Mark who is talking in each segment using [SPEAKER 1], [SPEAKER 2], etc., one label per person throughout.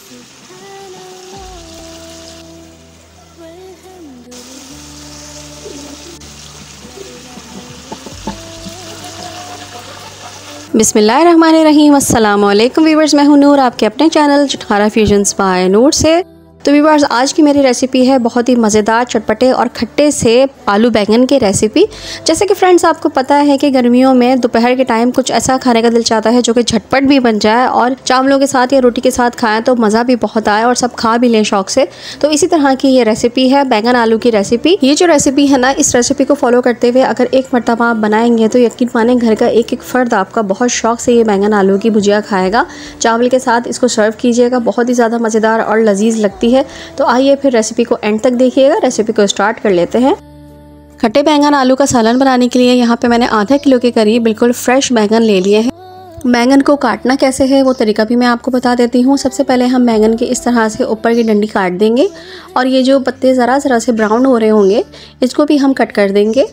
[SPEAKER 1] बिस्मिल्लाहिर्रहमानिर्रहीम। अस्सलाम वालेकुम व्यूअर्स, मैं हूं नूर, आपके अपने चैनल चटखारा फ्यूजन्स बाय नूर से। तो व्यूअर्स, आज की मेरी रेसिपी है बहुत ही मज़ेदार, चटपटे और खट्टे से आलू बैंगन की रेसिपी। जैसे कि फ्रेंड्स, आपको पता है कि गर्मियों में दोपहर के टाइम कुछ ऐसा खाने का दिल चाहता है जो कि झटपट भी बन जाए और चावलों के साथ या रोटी के साथ खाएं तो मज़ा भी बहुत आए और सब खा भी लें शौक से। तो इसी तरह की ये रेसिपी है बैंगन आलू की रेसिपी। ये जो रेसिपी है ना, इस रेसिपी को फॉलो करते हुए अगर एक मरतबा आप बनाएंगे तो यकीन माने घर का एक एक फ़र्द आपका बहुत शौक से ये बैंगन आलू की भुजिया खाएगा। चावल के साथ इसको सर्व कीजिएगा, बहुत ही ज़्यादा मज़ेदार और लजीज लगती है। तो आइए फिर रेसिपी को एंड तक देखिएगा। रेसिपी को स्टार्ट कर लेते हैं। खट्टे बैंगन आलू का सालन बनाने के लिए यहाँ पे मैंने आधा किलो के करीब बिल्कुल फ्रेश बैंगन ले लिए हैं। बैंगन को काटना कैसे है वो तरीका भी मैं आपको बता देती हूँ। सबसे पहले हम बैंगन के इस तरह से ऊपर की डंडी काट देंगे और ये जो पत्ते ज़रा ज़रा से ब्राउन हो रहे होंगे इसको भी हम कट कर देंगे।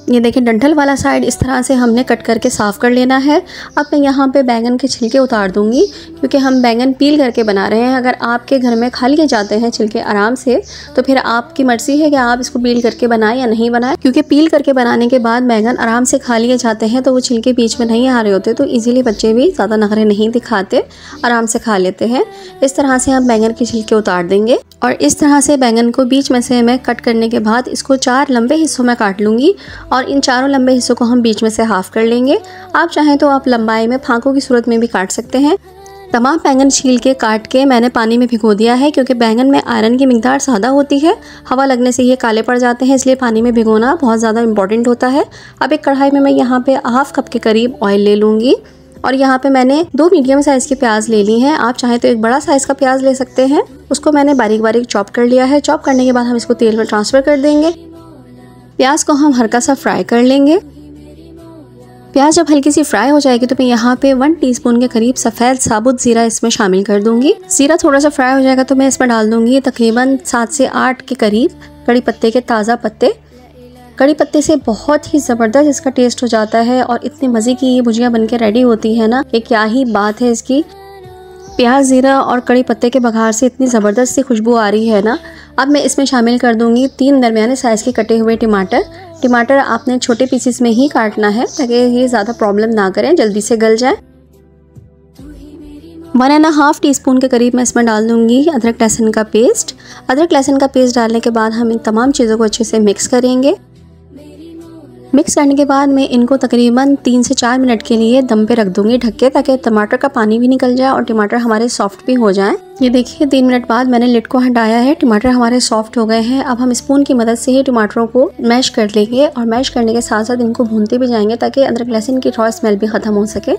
[SPEAKER 1] ये देखिए, डंठल वाला साइड इस तरह से हमने कट करके साफ़ कर लेना है। अब मैं यहाँ पे बैंगन के छिलके उतार दूँगी क्योंकि हम बैंगन पील करके बना रहे हैं। अगर आपके घर में खा लिए जाते हैं छिलके आराम से तो फिर आपकी मर्ज़ी है कि आप इसको पील करके बनाएं या नहीं बनाएं, क्योंकि पील करके बनाने के बाद बैंगन आराम से खा लिए जाते हैं तो वो छिलके बीच में नहीं आ रहे होते, तो ईज़िली बच्चे भी ज़्यादा नखरे नहीं दिखाते, आराम से खा लेते हैं। इस तरह से हम बैंगन के छिलके उतार देंगे और इस तरह से बैंगन को बीच में से मैं कट करने के बाद इसको 4 लंबे हिस्सों में काट लूँगी और इन चारों लंबे हिस्सों को हम बीच में से हाफ कर लेंगे। आप चाहें तो आप लंबाई में फांकों की सूरत में भी काट सकते हैं। तमाम बैंगन छील के काट के मैंने पानी में भिगो दिया है क्योंकि बैंगन में आयरन की मिकदार ज़्यादा होती है। हवा लगने से ये काले पड़ जाते हैं, इसलिए पानी में भिगोना बहुत ज़्यादा इंपॉर्टेंट होता है। अब एक कढ़ाई में मैं यहाँ पे हाफ कप के करीब ऑयल ले लूँगी और यहाँ पे मैंने 2 मीडियम साइज़ की प्याज ले ली हैं। आप चाहें तो एक बड़ा साइज़ का प्याज ले सकते हैं। उसको मैंने बारीक बारीक चॉप कर लिया है। चॉप करने के बाद हम इसको तेल में ट्रांसफ़र कर देंगे। प्याज को हम हल्का सा फ्राई कर लेंगे। प्याज जब हल्की सी फ्राई हो जाएगी तो मैं यहाँ पे 1 टीस्पून के करीब सफ़ेद साबुत ज़ीरा इसमें शामिल कर दूंगी। ज़ीरा थोड़ा सा फ्राई हो जाएगा तो मैं इसमें डाल दूंगी तकरीबन 7 से 8 के करीब कड़ी पत्ते के ताज़ा पत्ते। कड़ी पत्ते से बहुत ही ज़बरदस्त इसका टेस्ट हो जाता है और इतने मज़े की ये भुजिया बन के रेडी होती है ना कि क्या ही बात है इसकी। प्याज, ज़ीरा और कड़ी पत्ते के बघार से इतनी ज़बरदस्त सी खुशबू आ रही है ना। अब मैं इसमें शामिल कर दूंगी 3 दरमियाने साइज़ के कटे हुए टमाटर। टमाटर आपने छोटे पीसेस में ही काटना है ताकि ये ज़्यादा प्रॉब्लम ना करें, जल्दी से गल जाए। 1.5 टीस्पून के करीब मैं इसमें डाल दूंगी अदरक लहसुन का पेस्ट। अदरक लहसुन का पेस्ट डालने के बाद हम इन तमाम चीज़ों को अच्छे से मिक्स करेंगे। मिक्स करने के बाद मैं इनको तकरीबन 3 से 4 मिनट के लिए दम पे रख दूंगी ढक के, ताकि टमाटर का पानी भी निकल जाए और टमाटर हमारे सॉफ्ट भी हो जाएं। ये देखिए, 3 मिनट बाद मैंने लिड को हटाया है, टमाटर हमारे सॉफ्ट हो गए हैं। अब हम स्पून की मदद से ही टमाटरों को मैश कर लेंगे और मैश करने के साथ साथ इनको भूनते भी जाएंगे ताकि अदरक लहसुन की रॉ स्मेल भी ख़त्म हो सके।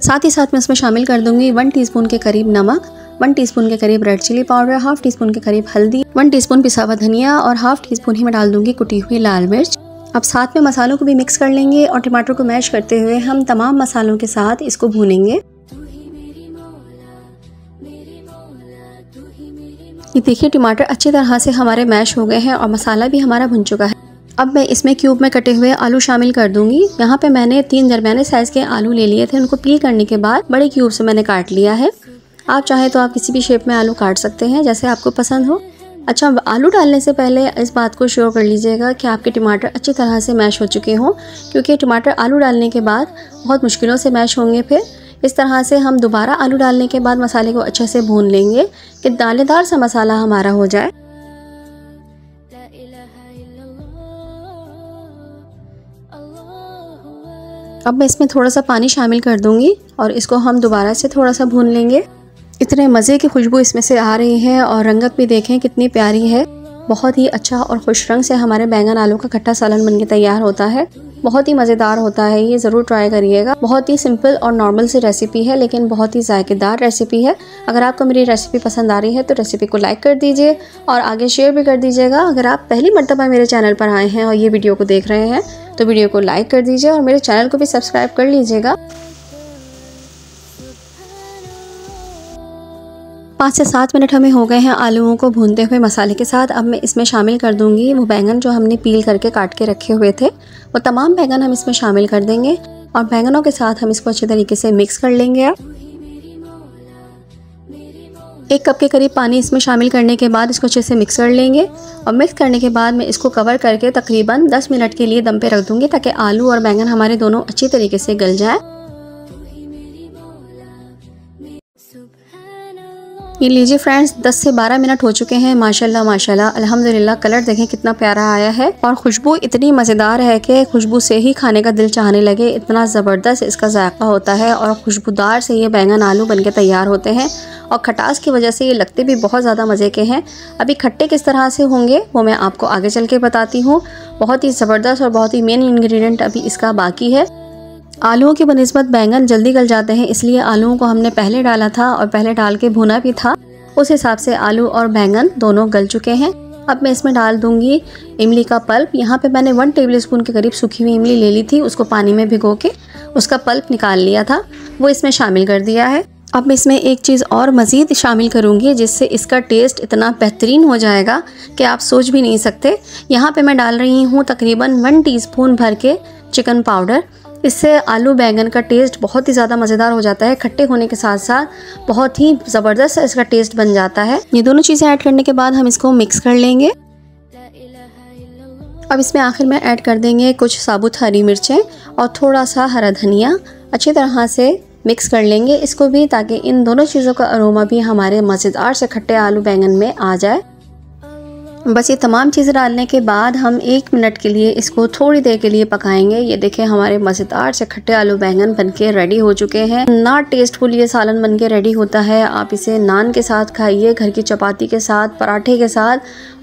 [SPEAKER 1] साथ ही साथ मैं इसमें शामिल कर दूंगी 1 टीस्पून के करीब नमक, 1 टीस्पून के करीब red chilli powder, half teaspoon के करीब हल्दी, 1 टीस्पून पिसा हुआ धनिया और हाफ टीस्पून ही मैं डाल दूंगी कुटी हुई लाल मिर्च। अब साथ में मसालों को भी मिक्स कर लेंगे और टमाटर को मैश करते हुए हम तमाम मसालों के साथ इसको भूनेंगे। ये देखिए, टमाटर अच्छी तरह से हमारे मैश हो गए हैं और मसाला भी हमारा भुन चुका है। अब मैं इसमें क्यूब में कटे हुए आलू शामिल कर दूंगी। यहाँ पे मैंने 3 दरमियाने साइज़ के आलू ले लिए थे, उनको पील करने के बाद बड़े क्यूब से मैंने काट लिया है। आप चाहे तो आप किसी भी शेप में आलू काट सकते हैं जैसे आपको पसंद हो। अच्छा, आलू डालने से पहले इस बात को श्योर कर लीजिएगा कि आपके टमाटर अच्छी तरह से मैश हो चुके हों, क्योंकि टमाटर आलू डालने के बाद बहुत मुश्किलों से मैश होंगे। फिर इस तरह से हम दोबारा आलू डालने के बाद मसाले को अच्छे से भून लेंगे कि दानेदार सा मसाला हमारा हो जाए। अब मैं इसमें थोड़ा सा पानी शामिल कर दूंगी और इसको हम दोबारा से थोड़ा सा भून लेंगे। इतने मज़े की खुशबू इसमें से आ रही है और रंगत भी देखें कितनी प्यारी है। बहुत ही अच्छा और खुश रंग से हमारे बैंगन आलू का खट्टा सालन बनके तैयार होता है। बहुत ही मज़ेदार होता है, ये ज़रूर ट्राई करिएगा। बहुत ही सिंपल और नॉर्मल सी रेसिपी है लेकिन बहुत ही जायकेदार रेसिपी है। अगर आपको मेरी रेसिपी पसंद आ रही है तो रेसिपी को लाइक कर दीजिए और आगे शेयर भी कर दीजिएगा। अगर आप पहली मर्तबा मेरे चैनल पर आए हैं और ये वीडियो को देख रहे हैं तो वीडियो को लाइक कर दीजिए और मेरे चैनल को भी सब्सक्राइब कर लीजिएगा। 5 से 7 मिनट हमें हो गए हैं आलूओं को भूनते हुए मसाले के साथ। अब मैं इसमें शामिल कर दूंगी वो बैंगन जो हमने पील करके काट के रखे हुए थे। वो तमाम बैंगन हम इसमें शामिल कर देंगे और बैंगनों के साथ हम इसको अच्छे तरीके से मिक्स कर लेंगे। 1 कप के करीब पानी इसमें शामिल करने के बाद इसको अच्छे से मिक्स कर लेंगे और मिक्स करने के बाद मैं इसको कवर करके तकरीबन 10 मिनट के लिए दम पे रख दूँगी ताकि आलू और बैंगन हमारे दोनों अच्छी तरीके से गल जाए। ये लीजिए फ्रेंड्स, 10 से 12 मिनट हो चुके हैं। माशाल्लाह माशाल्लाह अल्हम्दुलिल्लाह, कलर देखें कितना प्यारा आया है और खुशबू इतनी मज़ेदार है कि खुशबू से ही खाने का दिल चाहने लगे। इतना ज़बरदस्त इसका जायका होता है और खुशबूदार से ये बैंगन आलू बनके तैयार होते हैं और खटास की वजह से ये लगते भी बहुत ज़्यादा मज़े के हैं। अभी खट्टे किस तरह से होंगे वो मैं आपको आगे चल के बताती हूँ। बहुत ही ज़बरदस्त और बहुत ही मेन इंग्रेडिएंट अभी इसका बाकी है। आलूओं की बनिस्बत बैंगन जल्दी गल जाते हैं, इसलिए आलूओं को हमने पहले डाला था और पहले डाल के भुना भी था। उस हिसाब से आलू और बैंगन दोनों गल चुके हैं। अब मैं इसमें डाल दूंगी इमली का पल्प। यहाँ पे मैंने 1 टेबलस्पून के करीब सूखी हुई इमली ले ली थी, उसको पानी में भिगो के उसका पल्प निकाल लिया था, वो इसमें शामिल कर दिया है। अब मैं इसमें एक चीज़ और मज़ीद शामिल करूँगी जिससे इसका टेस्ट इतना बेहतरीन हो जाएगा कि आप सोच भी नहीं सकते। यहाँ पे मैं डाल रही हूँ तकरीबन 1 टीस्पून भर के चिकन पाउडर। इससे आलू बैंगन का टेस्ट बहुत ही ज़्यादा मज़ेदार हो जाता है। खट्टे होने के साथ साथ बहुत ही ज़बरदस्त इसका टेस्ट बन जाता है। ये दोनों चीज़ें ऐड करने के बाद हम इसको मिक्स कर लेंगे। अब इसमें आखिर में ऐड कर देंगे कुछ साबुत हरी मिर्चें और थोड़ा सा हरा धनिया। अच्छी तरह से मिक्स कर लेंगे इसको भी, ताकि इन दोनों चीज़ों का अरोमा भी हमारे मज़ेदार से खट्टे आलू बैंगन में आ जाए। बस ये तमाम चीज़ें डालने के बाद हम 1 मिनट के लिए इसको थोड़ी देर के लिए पकाएंगे। ये देखें, हमारे मज़ेदार से खट्टे आलू बैंगन बनके रेडी हो चुके हैं। ना टेस्टफुल ये सालन बनके रेडी होता है। आप इसे नान के साथ खाइए, घर की चपाती के साथ, पराठे के साथ,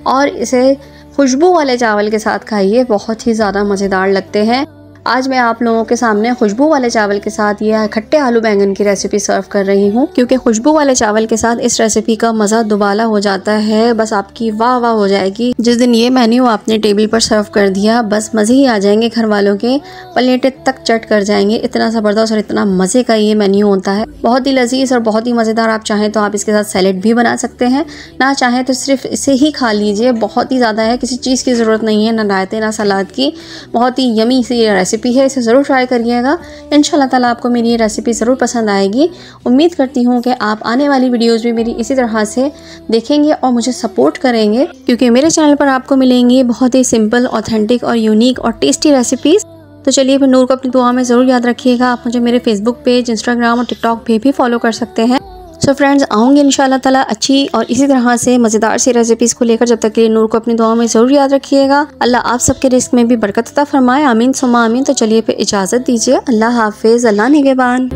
[SPEAKER 1] और इसे खुशबू वाले चावल के साथ खाइए, बहुत ही ज़्यादा मज़ेदार लगते हैं। आज मैं आप लोगों के सामने खुशबू वाले चावल के साथ ये खट्टे आलू बैंगन की रेसिपी सर्व कर रही हूँ, क्योंकि खुशबू वाले चावल के साथ इस रेसिपी का मज़ा दुबाला हो जाता है। बस आपकी वाह वाह हो जाएगी। जिस दिन ये मेन्यू आपने टेबल पर सर्व कर दिया, बस मज़े ही आ जाएंगे। घर वालों के प्लेटें तक चट कर जाएंगे। इतना ज़बरदस्त और इतना मज़े का ये मेन्यू होता है, बहुत ही लजीज और बहुत ही मज़ेदार। आप चाहें तो आप इसके साथ सैलेड भी बना सकते हैं, ना चाहें तो सिर्फ इसे ही खा लीजिए। बहुत ही ज़्यादा है, किसी चीज़ की ज़रूरत नहीं है, ना रायते ना सलाद की। बहुत ही यमी सी रेसिपी है, इसे ज़रूर ट्राई करिएगा। इंशाल्लाह ताला आपको मेरी ये रेसिपी ज़रूर पसंद आएगी। उम्मीद करती हूँ कि आप आने वाली वीडियोज़ भी मेरी इसी तरह से देखेंगे और मुझे सपोर्ट करेंगे, क्योंकि मेरे चैनल पर आपको मिलेंगी बहुत ही सिंपल, ऑथेंटिक और यूनिक और टेस्टी रेसिपीज़। तो चलिए फिर नूर को अपनी दुआ में ज़रूर याद रखिएगा। आप मुझे मेरे फेसबुक पेज, इंस्टाग्राम और टिकटॉक पे भी फॉलो कर सकते हैं। सो फ्रेंड्स, आऊँगी इंशाल्लाह ताला अच्छी और इसी तरह से मज़ेदार सी रेसिपीज़ को लेकर। जब तक के लिए नूर को अपनी दुआ में ज़रूर याद रखिएगा। अल्लाह आप सबके रिस्क में भी बरकत अता फरमाए, आमीन सुम्मा आमीन। तो चलिए फिर इजाज़त दीजिए। अल्लाह हाफिज़, अल्लाह निगहबान।